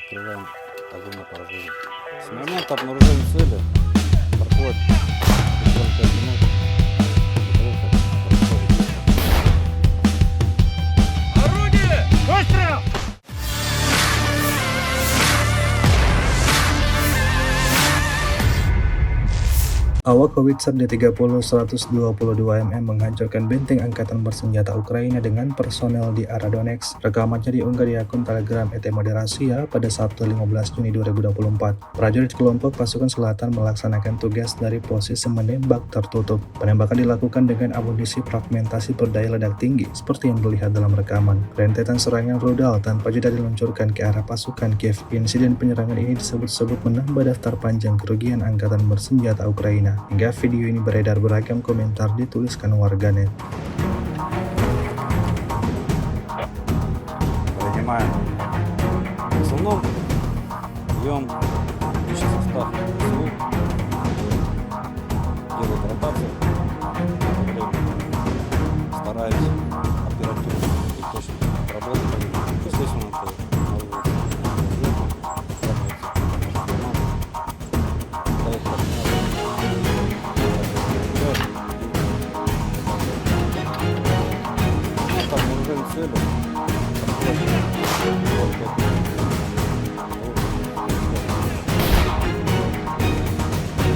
открываем огонь на поражение. С момента обнаружения цели проходит буквально 5 минут до того, как происходит действие. Орудие! Выстрел! Awak howitzer D30 122 mm menghancurkan benteng angkatan bersenjata Ukraina dengan personel di area Donetsk. Rekamannya diunggah di akun Telegram ET Moderasiya pada Sabtu 15 Juni 2024. Prajurit kelompok pasukan selatan melaksanakan tugas dari posisi menembak tertutup. Penembakan dilakukan dengan amunisi fragmentasi berdaya ledak tinggi, seperti yang terlihat dalam rekaman. Rentetan serangan rudal tanpa jeda diluncurkan ke arah pasukan Kiev. Insiden penyerangan ini disebut-sebut menambah daftar panjang kerugian angkatan bersenjata Ukraina. Hingga video ini beredar, beragam komentar dituliskan warganet. Принимаем. В основном берем личный состав СУ, делает ротацию. Стараемся оперативно и точно работать. Естественно, это цели.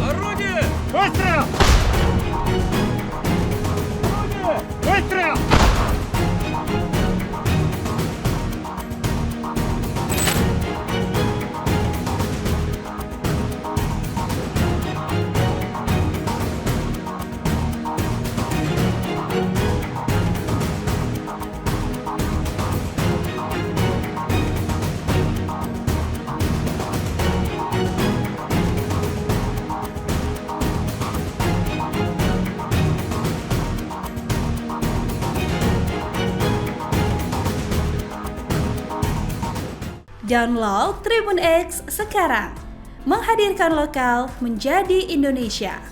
Орудие! Выстрел! Орудие! Выстрел! Download Tribun X sekarang, menghadirkan lokal menjadi Indonesia.